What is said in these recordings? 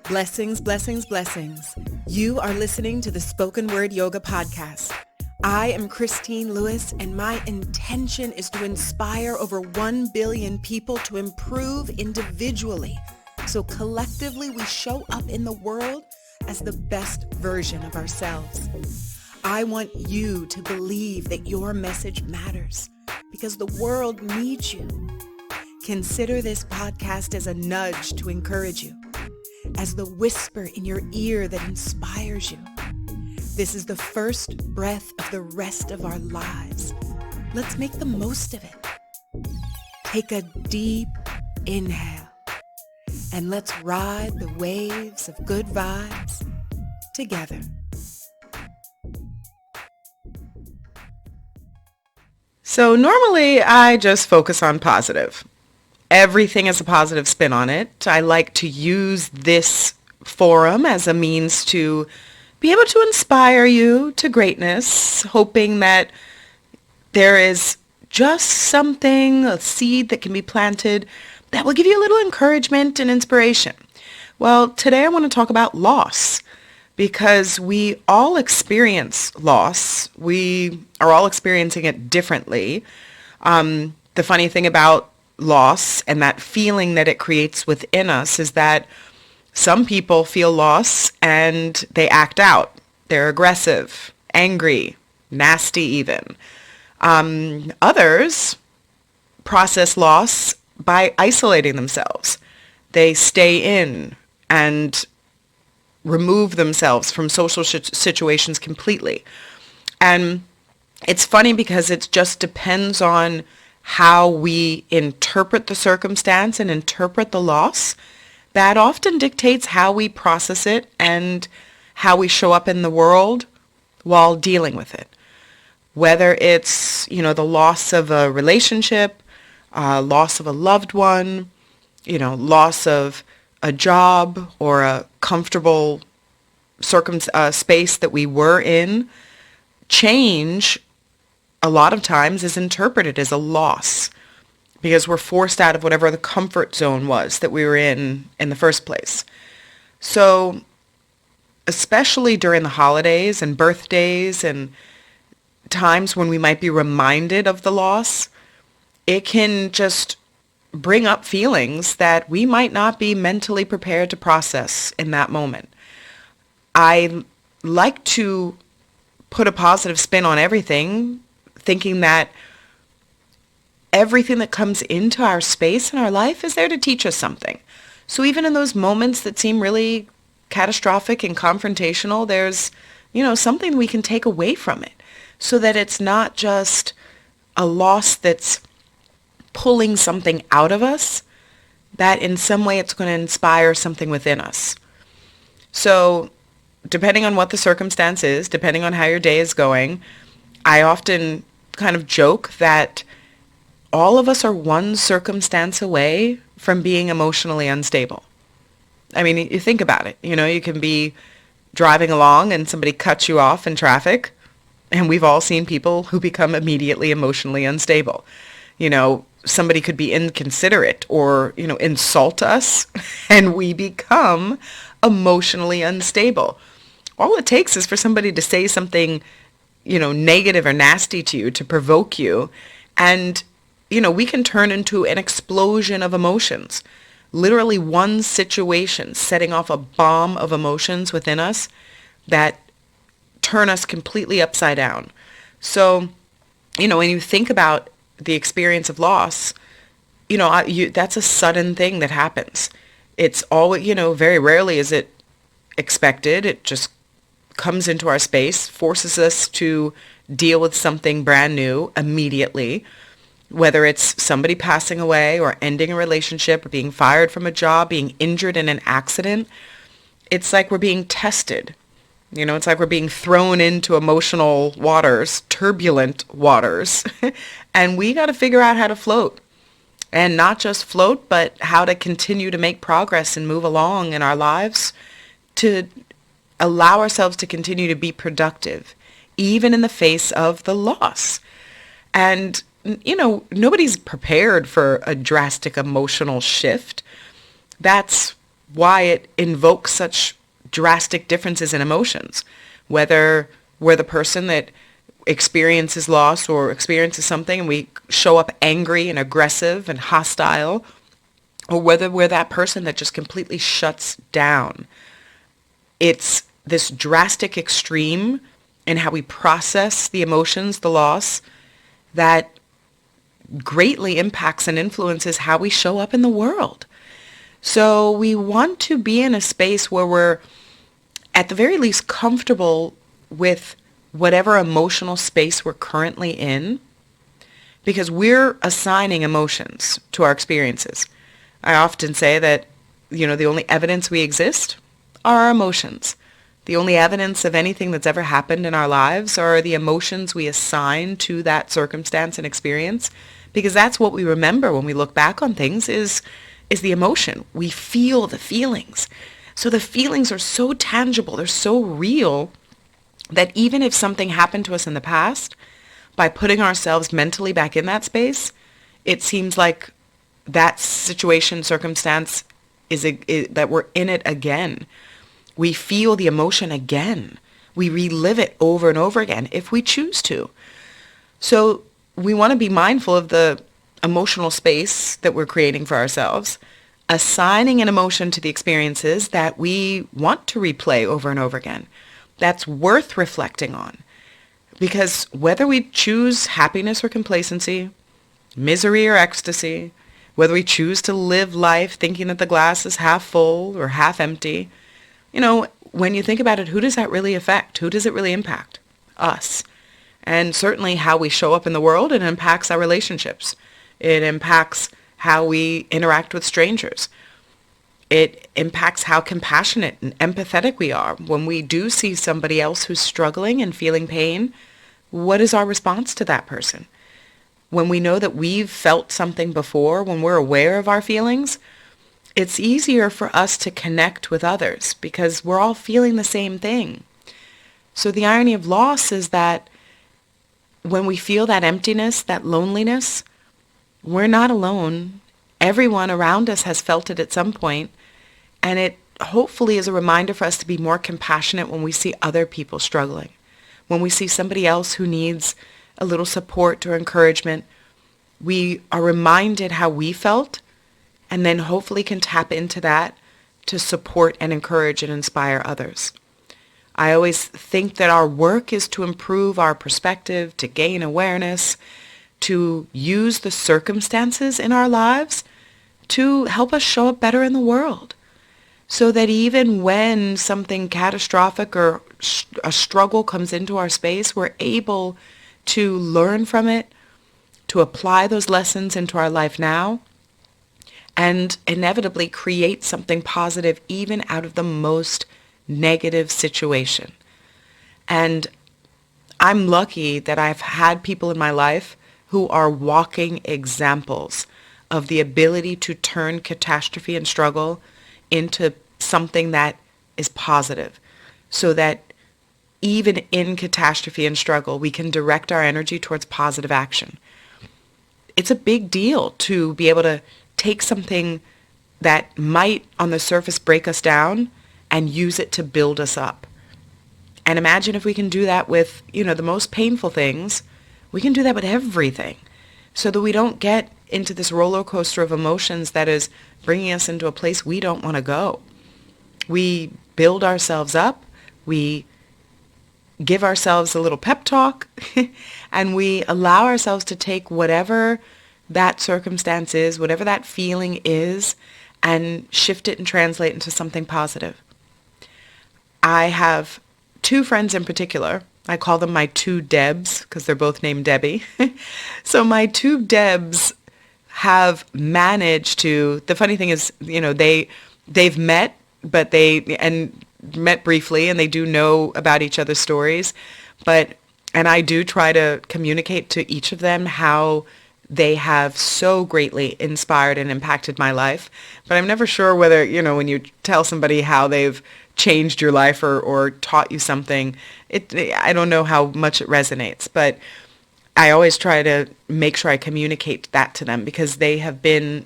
Blessings, blessings, blessings. You are listening to the Spoken Word Yoga Podcast. I am Christine Lewis, and my intention is to inspire over 1 billion people to improve individually, so collectively we show up in the world as the best version of ourselves. I want you to believe that your message matters because the world needs you. Consider this podcast as a nudge to encourage you, as the whisper in your ear that inspires you. This is the first breath of the rest of our lives. Let's make the most of it. Take a deep inhale and let's ride the waves of good vibes together. So normally I just focus on positive. Everything has a positive spin on it. I like to use this forum as a means to be able to inspire you to greatness, hoping that there is just something, a seed that can be planted that will give you a little encouragement and inspiration. Well, today I want to talk about loss because we all experience loss. We are all experiencing it differently. The funny thing about loss and that feeling that it creates within us is that some people feel loss and they act out. They're aggressive, angry, nasty even. Others process loss by isolating themselves. They stay in and remove themselves from social situations completely. And it's funny because it just depends on how we interpret the circumstance and interpret the loss. That often dictates how we process it and how we show up in the world while dealing with it. Whether it's, the loss of a relationship, loss of a loved one, loss of a job or a comfortable space that we were in, change a lot of times is interpreted as a loss because we're forced out of whatever the comfort zone was that we were in the first place. So especially during the holidays and birthdays and times when we might be reminded of the loss, it can just bring up feelings that we might not be mentally prepared to process in that moment. I like to put a positive spin on everything, thinking that everything that comes into our space in our life is there to teach us something. So even in those moments that seem really catastrophic and confrontational, there's, something we can take away from it so that it's not just a loss that's pulling something out of us, that in some way it's going to inspire something within us. So depending on what the circumstance is, depending on how your day is going, I often kind of joke that all of us are one circumstance away from being emotionally unstable. I mean, you think about it. You can be driving along and somebody cuts you off in traffic, and we've all seen people who become immediately emotionally unstable. Somebody could be inconsiderate or, insult us, and we become emotionally unstable. All it takes is for somebody to say something negative or nasty to you to provoke you. And, we can turn into an explosion of emotions. Literally one situation setting off a bomb of emotions within us that turn us completely upside down. So, when you think about the experience of loss, that's a sudden thing that happens. It's always, very rarely is it expected. It just comes into our space, forces us to deal with something brand new immediately, whether it's somebody passing away or ending a relationship or being fired from a job, being injured in an accident. It's like we're being tested. It's like we're being thrown into emotional waters, turbulent waters, and we got to figure out how to float. And not just float, but how to continue to make progress and move along in our lives to allow ourselves to continue to be productive, even in the face of the loss. And, nobody's prepared for a drastic emotional shift. That's why it invokes such drastic differences in emotions, whether we're the person that experiences loss or experiences something and we show up angry and aggressive and hostile, or whether we're that person that just completely shuts down. It's this drastic extreme in how we process the emotions, the loss, that greatly impacts and influences how we show up in the world. So we want to be in a space where we're at the very least comfortable with whatever emotional space we're currently in, because we're assigning emotions to our experiences. I often say that, the only evidence we exist are our emotions. The only evidence of anything that's ever happened in our lives are the emotions we assign to that circumstance and experience, because that's what we remember when we look back on things is the emotion. We feel the feelings. So the feelings are so tangible, they're so real, that even if something happened to us in the past, by putting ourselves mentally back in that space, it seems like that situation, circumstance that we're in it again. We feel the emotion again. We relive it over and over again if we choose to. So we want to be mindful of the emotional space that we're creating for ourselves, assigning an emotion to the experiences that we want to replay over and over again. That's worth reflecting on. Because whether we choose happiness or complacency, misery or ecstasy, whether we choose to live life thinking that the glass is half full or half empty, when you think about it, who does that really affect? Who does it really impact? Us. And certainly how we show up in the world, it impacts our relationships. It impacts how we interact with strangers. It impacts how compassionate and empathetic we are. When we do see somebody else who's struggling and feeling pain, what is our response to that person? When we know that we've felt something before, when we're aware of our feelings, it's easier for us to connect with others because we're all feeling the same thing. So the irony of loss is that when we feel that emptiness, that loneliness, we're not alone. Everyone around us has felt it at some point, and it hopefully is a reminder for us to be more compassionate when we see other people struggling, when we see somebody else who needs a little support or encouragement. We are reminded how we felt, and then hopefully can tap into that to support and encourage and inspire others. I always think that our work is to improve our perspective, to gain awareness, to use the circumstances in our lives to help us show up better in the world. So that even when something catastrophic or a struggle comes into our space, we're able to learn from it, to apply those lessons into our life now, and inevitably create something positive even out of the most negative situation. And I'm lucky that I've had people in my life who are walking examples of the ability to turn catastrophe and struggle into something that is positive, so that even in catastrophe and struggle, we can direct our energy towards positive action. It's a big deal to be able to take something that might on the surface break us down and use it to build us up. And imagine if we can do that with, the most painful things. We can do that with everything, so that we don't get into this roller coaster of emotions that is bringing us into a place we don't want to go. We build ourselves up, we give ourselves a little pep talk, and we allow ourselves to take whatever that circumstance is, whatever that feeling is, and shift it and translate into something positive. I have two friends in particular. I call them my two Debs because they're both named Debbie. So my two Debs have managed to, the funny thing is, they've met, but and met briefly, and they do know about each other's stories. And I do try to communicate to each of them how they have so greatly inspired and impacted my life. But I'm never sure whether, when you tell somebody how they've changed your life or taught you something, I don't know how much it resonates. But I always try to make sure I communicate that to them, because they have been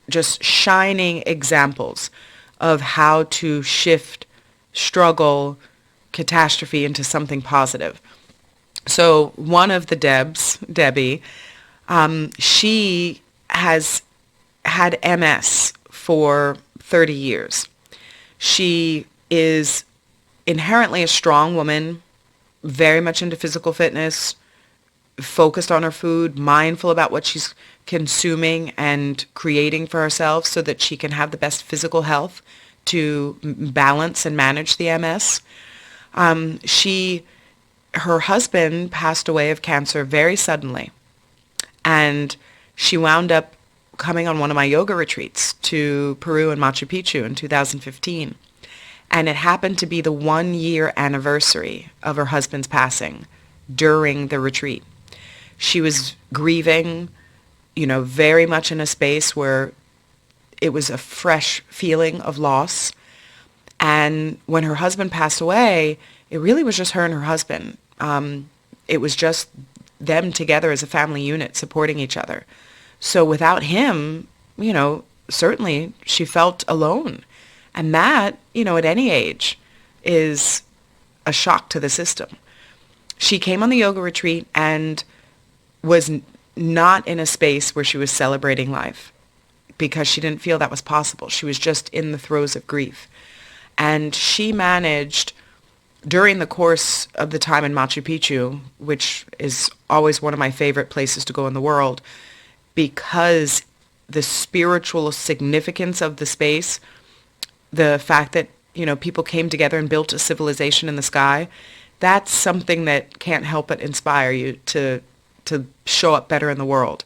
just shining examples of how to shift struggle, catastrophe into something positive. So one of the Debbie, she has had MS for 30 years. She is inherently a strong woman, very much into physical fitness, focused on her food, mindful about what she's consuming and creating for herself so that she can have the best physical health to balance and manage the MS. She Her husband passed away of cancer very suddenly, and she wound up coming on one of my yoga retreats to Peru and Machu Picchu in 2015. And it happened to be the 1 year anniversary of her husband's passing during the retreat. She was grieving, very much in a space where it was a fresh feeling of loss. And when her husband passed away, it really was just her and her husband. It was just them together as a family unit supporting each other. So without him, certainly she felt alone. And that, at any age is a shock to the system. She came on the yoga retreat and was not in a space where she was celebrating life because she didn't feel that was possible. She was just in the throes of grief. And she managed, during the course of the time in Machu Picchu, which is always one of my favorite places to go in the world, because the spiritual significance of the space, the fact that, people came together and built a civilization in the sky, that's something that can't help but inspire you to show up better in the world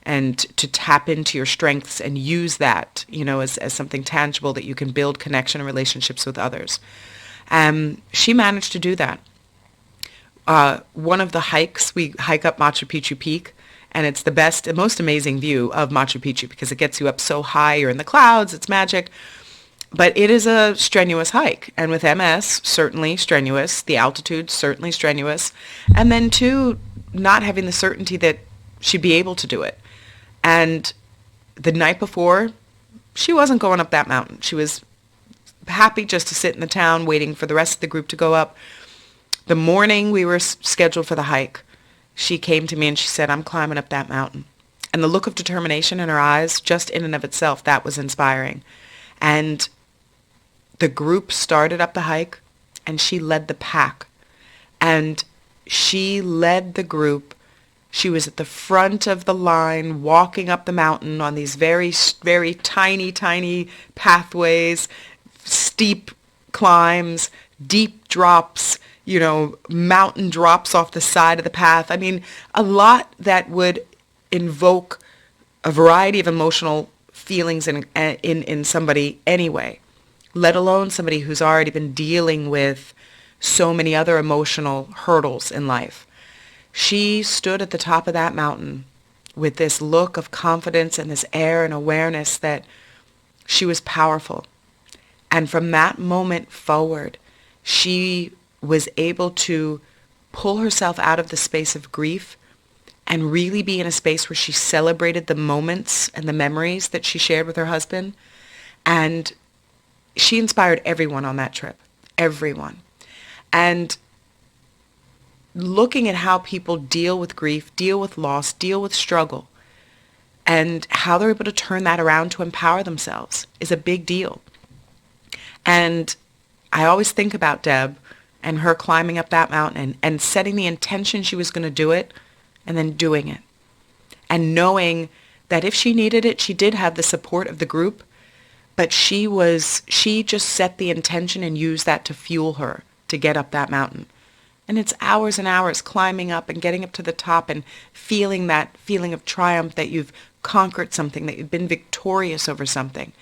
and to tap into your strengths and use that, as something tangible that you can build connection and relationships with others. She managed to do that. One of the hikes, we hike up Machu Picchu Peak, and it's the best and most amazing view of Machu Picchu because it gets you up so high, you're in the clouds, it's magic. But it is a strenuous hike, and with MS, certainly strenuous, the altitude, certainly strenuous, and then too, not having the certainty that she'd be able to do it. And the night before, she wasn't going up that mountain. She was happy just to sit in the town waiting for the rest of the group to go up. The morning we were scheduled for the hike, she came to me and she said, "I'm climbing up that mountain." And the look of determination in her eyes, just in and of itself, that was inspiring. And the group started up the hike, and she led the pack. And she led the group. She was at the front of the line, walking up the mountain on these very, very tiny, tiny pathways, steep climbs, deep drops, mountain drops off the side of the path. I mean, a lot that would invoke a variety of emotional feelings in somebody anyway, let alone somebody who's already been dealing with so many other emotional hurdles in life. She stood at the top of that mountain with this look of confidence and this air and awareness that she was powerful. And from that moment forward, she was able to pull herself out of the space of grief and really be in a space where she celebrated the moments and the memories that she shared with her husband. And she inspired everyone on that trip, everyone. And looking at how people deal with grief, deal with loss, deal with struggle, and how they're able to turn that around to empower themselves is a big deal. And I always think about Deb and her climbing up that mountain and setting the intention she was going to do it and then doing it. And knowing that if she needed it, she did have the support of the group, but she just set the intention and used that to fuel her to get up that mountain. And it's hours and hours climbing up and getting up to the top and feeling that feeling of triumph that you've conquered something, that you've been victorious over something.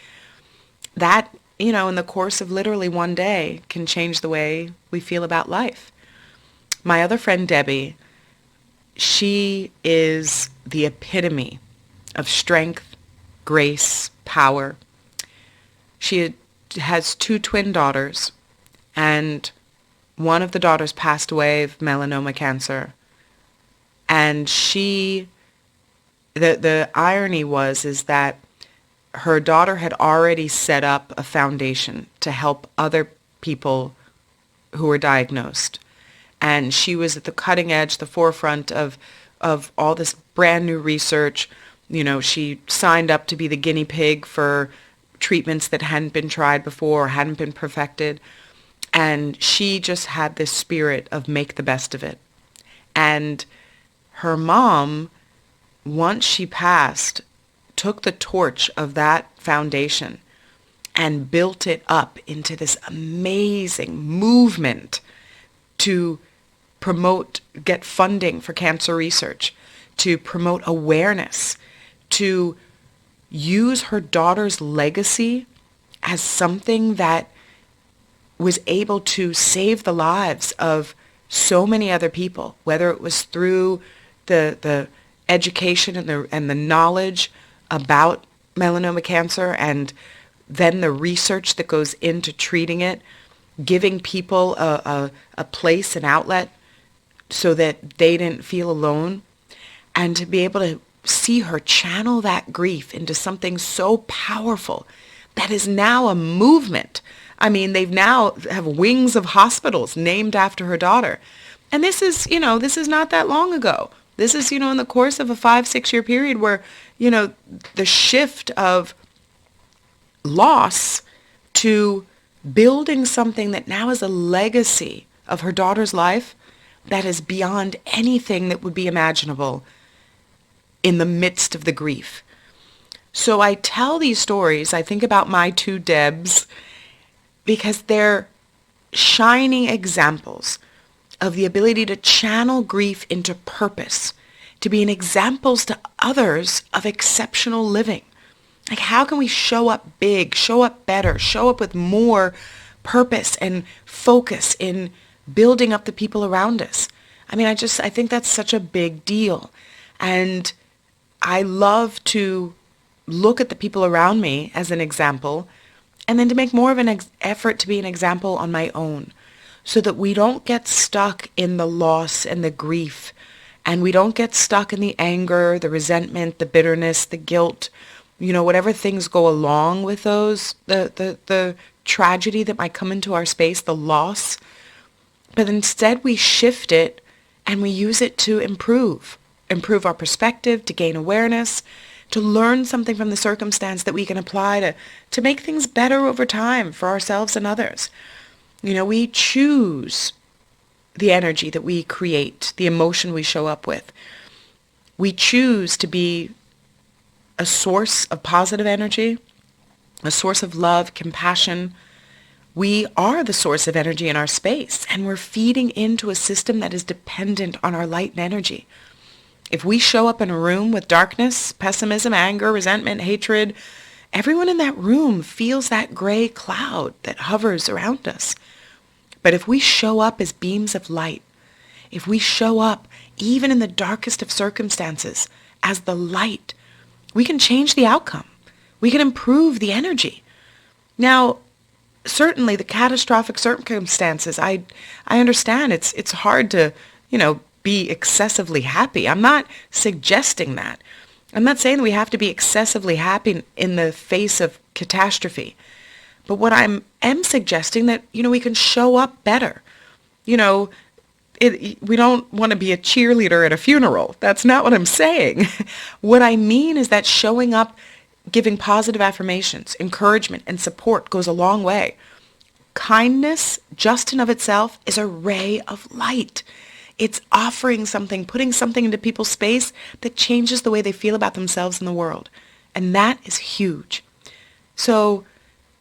That, in the course of literally one day can change the way we feel about life. My other friend, Debbie, she is the epitome of strength, grace, power. She has 2 twin daughters, and one of the daughters passed away of melanoma cancer. And the irony is that her daughter had already set up a foundation to help other people who were diagnosed. And she was at the cutting edge, the forefront of all this brand new research. She signed up to be the guinea pig for treatments that hadn't been tried before or hadn't been perfected. And she just had this spirit of make the best of it. And her mom, once she passed, took the torch of that foundation and built it up into this amazing movement to get funding for cancer research, to promote awareness, to use her daughter's legacy as something that was able to save the lives of so many other people, whether it was through the education and the knowledge about melanoma cancer, and then the research that goes into treating it, giving people a place, an outlet, so that they didn't feel alone, and to be able to see her channel that grief into something so powerful that is now a movement. I mean, they've now have wings of hospitals named after her daughter. And this is not that long ago. This is, in the course of a 5-6 year period where, the shift of loss to building something that now is a legacy of her daughter's life that is beyond anything that would be imaginable in the midst of the grief. So I tell these stories, I think about my two Debs, because they're shining examples of the ability to channel grief into purpose, to be an examples to others of exceptional living. Like, how can we show up big, show up better, show up with more purpose and focus in building up the people around us? I mean, I think that's such a big deal. And I love to look at the people around me as an example, and then to make more of an effort to be an example on my own, so that we don't get stuck in the loss and the grief, and we don't get stuck in the anger, the resentment, the bitterness, the guilt, whatever things go along with those, the tragedy that might come into our space, the loss. But instead we shift it and we use it to improve our perspective, to gain awareness, to learn something from the circumstance that we can apply to make things better over time for ourselves and others. We choose the energy that we create, the emotion we show up with. We choose to be a source of positive energy, a source of love, compassion. We are the source of energy in our space, and we're feeding into a system that is dependent on our light and energy. If we show up in a room with darkness, pessimism, anger, resentment, hatred, everyone in that room feels that gray cloud that hovers around us. But if we show up as beams of light, if we show up even in the darkest of circumstances as the light, we can change the outcome. We can improve the energy. Now, certainly the catastrophic circumstances, I understand it's hard to, be excessively happy. I'm not suggesting that. I'm not saying that we have to be excessively happy in the face of catastrophe. But what am suggesting that, we can show up better. We don't want to be a cheerleader at a funeral. That's not what I'm saying. What I mean is that showing up, giving positive affirmations, encouragement, and support goes a long way. Kindness, just in of itself, is a ray of light. It's offering something, putting something into people's space that changes the way they feel about themselves in the world. And that is huge. So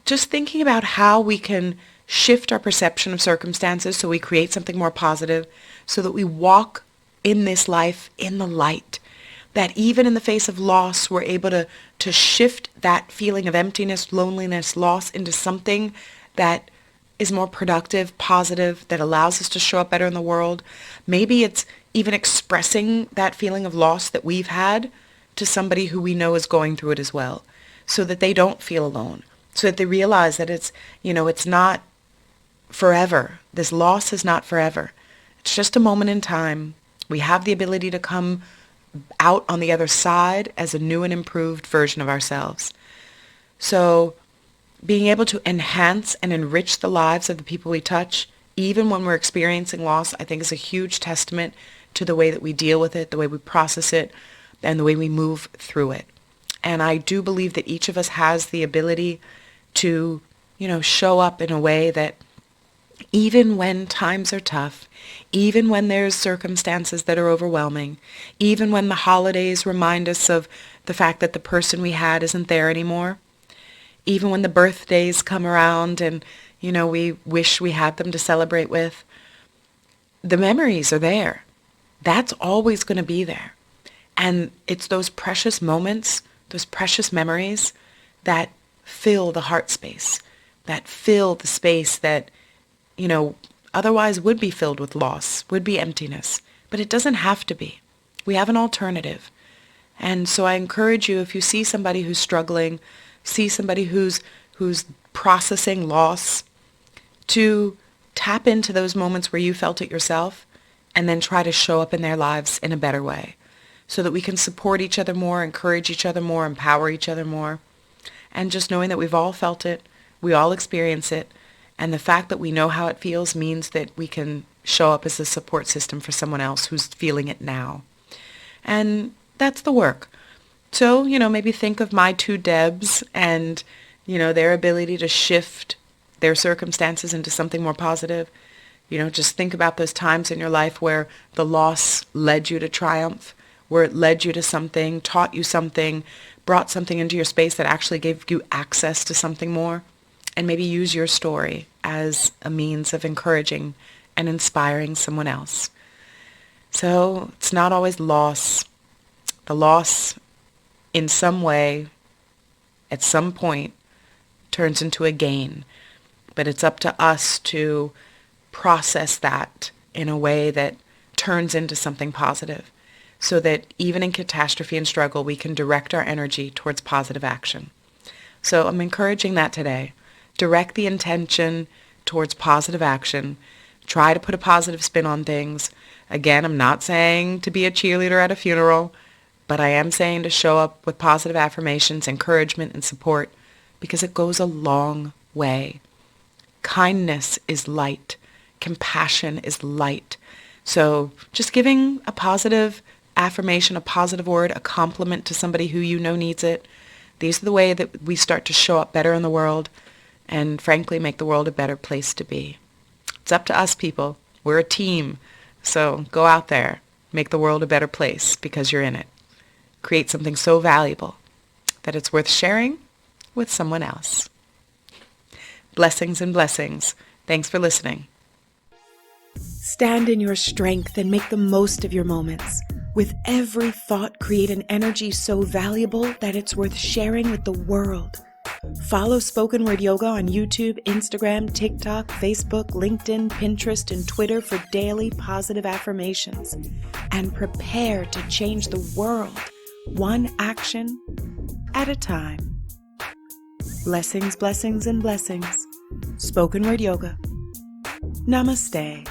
just thinking about how we can shift our perception of circumstances so we create something more positive, so that we walk in this life in the light, that even in the face of loss, we're able to shift that feeling of emptiness, loneliness, loss into something that is more productive, positive, that allows us to show up better in the world. Maybe it's even expressing that feeling of loss that we've had to somebody who we know is going through it as well, so that they don't feel alone, so that they realize that it's not forever. This loss is not forever. It's just a moment in time. We have the ability to come out on the other side as a new and improved version of ourselves. So being able to enhance and enrich the lives of the people we touch, even when we're experiencing loss, I think is a huge testament to the way that we deal with it, the way we process it, and the way we move through it. And I do believe that each of us has the ability to, show up in a way that even when times are tough, even when there's circumstances that are overwhelming, even when the holidays remind us of the fact that the person we had isn't there anymore, even when the birthdays come around and, we wish we had them to celebrate with, the memories are there. That's always going to be there. And it's those precious moments, those precious memories that fill the heart space, that fill the space that, otherwise would be filled with loss, would be emptiness. But it doesn't have to be. We have an alternative. And so I encourage you, if you see somebody who's struggling, see somebody who's processing loss, to tap into those moments where you felt it yourself and then try to show up in their lives in a better way so that we can support each other more, encourage each other more, empower each other more. And just knowing that we've all felt it, we all experience it, and the fact that we know how it feels means that we can show up as a support system for someone else who's feeling it now. And that's the work. So, maybe think of my two Debs and, their ability to shift their circumstances into something more positive. Just think about those times in your life where the loss led you to triumph, where it led you to something, taught you something, brought something into your space that actually gave you access to something more. And maybe use your story as a means of encouraging and inspiring someone else. So it's not always loss. The loss in some way, at some point, turns into a gain. But it's up to us to process that in a way that turns into something positive so that even in catastrophe and struggle, we can direct our energy towards positive action. So I'm encouraging that today. Direct the intention towards positive action. Try to put a positive spin on things. Again, I'm not saying to be a cheerleader at a funeral, but I am saying to show up with positive affirmations, encouragement, and support because it goes a long way. Kindness is light. Compassion is light. So just giving a positive affirmation, a positive word, a compliment to somebody who needs it. These are the way that we start to show up better in the world and frankly make the world a better place to be. It's up to us, people. We're a team. So go out there, make the world a better place because you're in it. Create something so valuable that it's worth sharing with someone else. Blessings and blessings. Thanks for listening. Stand in your strength and make the most of your moments. With every thought, create an energy so valuable that it's worth sharing with the world. Follow Spoken Word Yoga on YouTube, Instagram, TikTok, Facebook, LinkedIn, Pinterest, and Twitter for daily positive affirmations. And prepare to change the world, one action at a time. Blessings, blessings, and blessings. Spoken Word Yoga. Namaste.